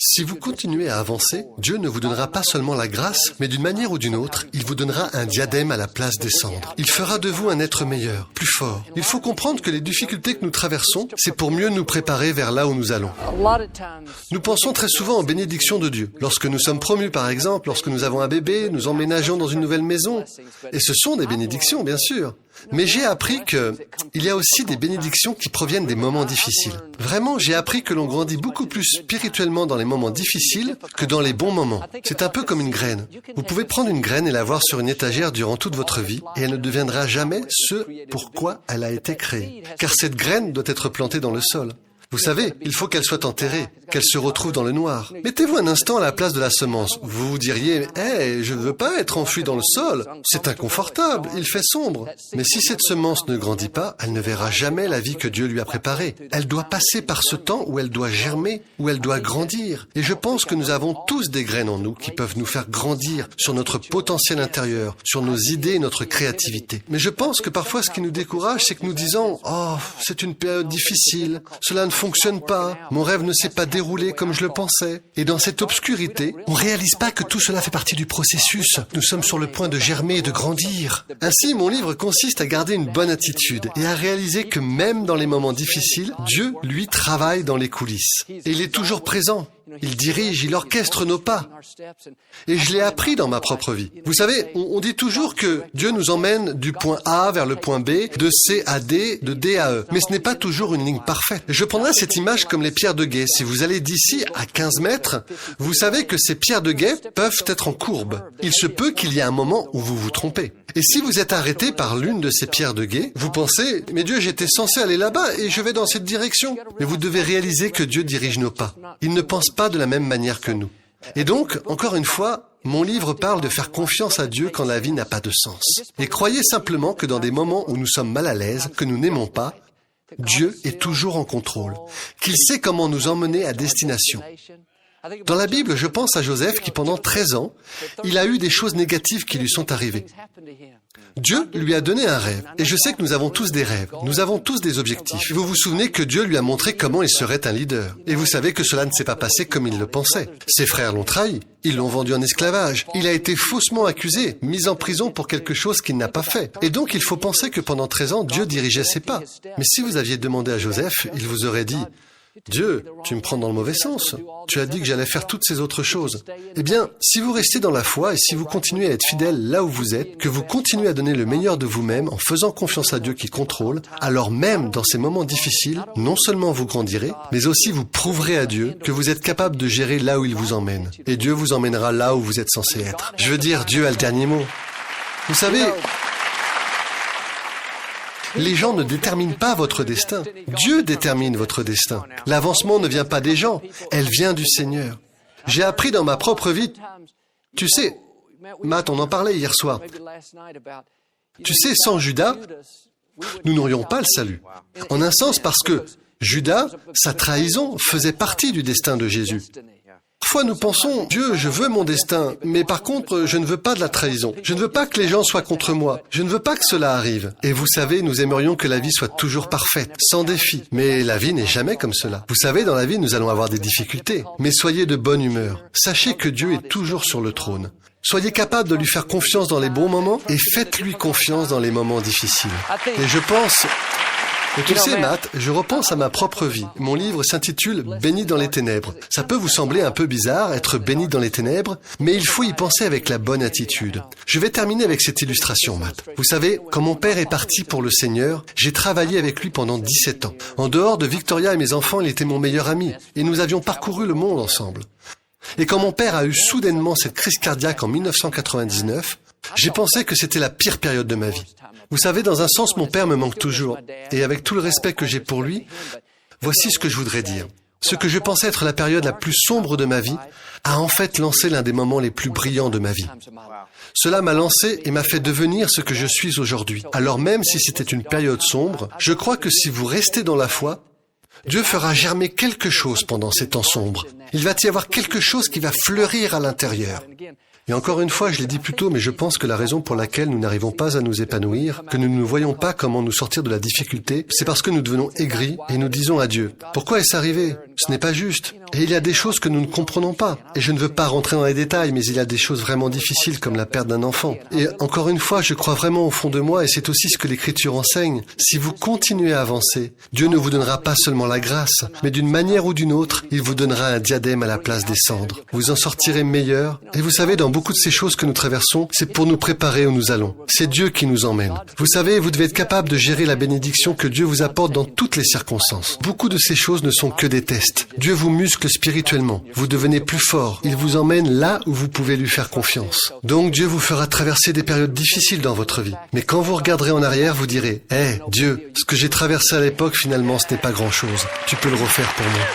Si vous continuez à avancer, Dieu ne vous donnera pas seulement la grâce, mais d'une manière ou d'une autre, il vous donnera un diadème à la place des cendres. Il fera de vous un être meilleur, plus fort. Il faut comprendre que les difficultés que nous traversons, c'est pour mieux nous préparer vers là où nous allons. Nous pensons très souvent aux bénédictions de Dieu. Lorsque nous sommes promus, par exemple, lorsque nous avons un bébé, nous emménageons dans une nouvelle maison. Et ce sont des bénédictions, bien sûr. Mais j'ai appris il y a aussi des bénédictions qui proviennent des moments difficiles. Vraiment, j'ai appris que l'on grandit beaucoup plus spirituellement dans les moments difficiles que dans les bons moments. C'est un peu comme une graine. Vous pouvez prendre une graine et l'avoir sur une étagère durant toute votre vie et elle ne deviendra jamais ce pourquoi elle a été créée. Car cette graine doit être plantée dans le sol. Vous savez, il faut qu'elle soit enterrée, qu'elle se retrouve dans le noir. Mettez-vous un instant à la place de la semence. Vous vous diriez, « Hey, je ne veux pas être enfoui dans le sol. C'est inconfortable, il fait sombre. » Mais si cette semence ne grandit pas, elle ne verra jamais la vie que Dieu lui a préparée. Elle doit passer par ce temps où elle doit germer, où elle doit grandir. Et je pense que nous avons tous des graines en nous qui peuvent nous faire grandir sur notre potentiel intérieur, sur nos idées et notre créativité. Mais je pense que parfois ce qui nous décourage, c'est que nous disons, « Oh, c'est une période difficile, cela ne fonctionne pas, mon rêve ne s'est pas déroulé comme je le pensais. » Et dans cette obscurité, on réalise pas que tout cela fait partie du processus. Nous sommes sur le point de germer et de grandir. Ainsi, mon livre consiste à garder une bonne attitude et à réaliser que même dans les moments difficiles, Dieu, lui, travaille dans les coulisses. Et il est toujours présent. Il dirige, il orchestre nos pas. Et je l'ai appris dans ma propre vie. Vous savez, on dit toujours que Dieu nous emmène du point A vers le point B, de C à D, de D à E. Mais ce n'est pas toujours une ligne parfaite. Je prendrai cette image comme les pierres de guet. Si vous allez d'ici à 15 mètres, vous savez que ces pierres de guet peuvent être en courbe. Il se peut qu'il y ait un moment où vous vous trompez. Et si vous êtes arrêté par l'une de ces pierres de guet, vous pensez, mais Dieu, j'étais censé aller là-bas et je vais dans cette direction. Mais vous devez réaliser que Dieu dirige nos pas. Il ne pense pas de la même manière que nous. Et donc, encore une fois, mon livre parle de faire confiance à Dieu quand la vie n'a pas de sens. Et croyez simplement que dans des moments où nous sommes mal à l'aise, que nous n'aimons pas, Dieu est toujours en contrôle, qu'il sait comment nous emmener à destination. Dans la Bible, je pense à Joseph qui, pendant 13 ans, il a eu des choses négatives qui lui sont arrivées. Dieu lui a donné un rêve. Et je sais que nous avons tous des rêves. Nous avons tous des objectifs. Vous vous souvenez que Dieu lui a montré comment il serait un leader. Et vous savez que cela ne s'est pas passé comme il le pensait. Ses frères l'ont trahi. Ils l'ont vendu en esclavage. Il a été faussement accusé, mis en prison pour quelque chose qu'il n'a pas fait. Et donc, il faut penser que pendant 13 ans, Dieu dirigeait ses pas. Mais si vous aviez demandé à Joseph, il vous aurait dit, « Dieu, tu me prends dans le mauvais sens. Tu as dit que j'allais faire toutes ces autres choses. » Eh bien, si vous restez dans la foi et si vous continuez à être fidèle là où vous êtes, que vous continuez à donner le meilleur de vous-même en faisant confiance à Dieu qui contrôle, alors même dans ces moments difficiles, non seulement vous grandirez, mais aussi vous prouverez à Dieu que vous êtes capable de gérer là où il vous emmène. Et Dieu vous emmènera là où vous êtes censé être. Je veux dire, Dieu a le dernier mot. Vous savez, les gens ne déterminent pas votre destin. Dieu détermine votre destin. L'avancement ne vient pas des gens, elle vient du Seigneur. J'ai appris dans ma propre vie, tu sais, Matt, on en parlait hier soir. Tu sais, sans Judas, nous n'aurions pas le salut. En un sens parce que Judas, sa trahison, faisait partie du destin de Jésus. Parfois, nous pensons, Dieu, je veux mon destin, mais par contre, je ne veux pas de la trahison. Je ne veux pas que les gens soient contre moi. Je ne veux pas que cela arrive. Et vous savez, nous aimerions que la vie soit toujours parfaite, sans défi. Mais la vie n'est jamais comme cela. Vous savez, dans la vie, nous allons avoir des difficultés. Mais soyez de bonne humeur. Sachez que Dieu est toujours sur le trône. Soyez capable de lui faire confiance dans les bons moments et faites-lui confiance dans les moments difficiles. Et je pense... Et tu sais, Matt, je repense à ma propre vie. Mon livre s'intitule « Béni dans les ténèbres ». Ça peut vous sembler un peu bizarre, être béni dans les ténèbres, mais il faut y penser avec la bonne attitude. Je vais terminer avec cette illustration, Matt. Vous savez, quand mon père est parti pour le Seigneur, j'ai travaillé avec lui pendant 17 ans. En dehors de Victoria et mes enfants, il était mon meilleur ami, et nous avions parcouru le monde ensemble. Et quand mon père a eu soudainement cette crise cardiaque en 1999, j'ai pensé que c'était la pire période de ma vie. Vous savez, dans un sens, mon père me manque toujours. Et avec tout le respect que j'ai pour lui, voici ce que je voudrais dire. Ce que je pensais être la période la plus sombre de ma vie a en fait lancé l'un des moments les plus brillants de ma vie. Cela m'a lancé et m'a fait devenir ce que je suis aujourd'hui. Alors même si c'était une période sombre, je crois que si vous restez dans la foi, Dieu fera germer quelque chose pendant ces temps sombres. Il va y avoir quelque chose qui va fleurir à l'intérieur. Et encore une fois, je l'ai dit plus tôt, mais je pense que la raison pour laquelle nous n'arrivons pas à nous épanouir, que nous ne voyons pas comment nous sortir de la difficulté, c'est parce que nous devenons aigris et nous disons à Dieu, « Pourquoi est-ce arrivé? Ce n'est pas juste. » Et il y a des choses que nous ne comprenons pas. Et je ne veux pas rentrer dans les détails, mais il y a des choses vraiment difficiles comme la perte d'un enfant. Et encore une fois, je crois vraiment au fond de moi, et c'est aussi ce que l'Écriture enseigne. Si vous continuez à avancer, Dieu ne vous donnera pas seulement la grâce, mais d'une manière ou d'une autre, il vous donnera un diadème à la place des cendres. Vous en sortirez meilleur. Et vous savez, dans beaucoup de ces choses que nous traversons, c'est pour nous préparer où nous allons. C'est Dieu qui nous emmène. Vous savez, vous devez être capable de gérer la bénédiction que Dieu vous apporte dans toutes les circonstances. Beaucoup de ces choses ne sont que des tests. Dieu vous muscle spirituellement. Vous devenez plus fort. Il vous emmène là où vous pouvez lui faire confiance. Donc Dieu vous fera traverser des périodes difficiles dans votre vie. Mais quand vous regarderez en arrière, vous direz, « Dieu, ce que j'ai traversé à l'époque, finalement, ce n'est pas grand-chose. Tu peux le refaire pour moi. »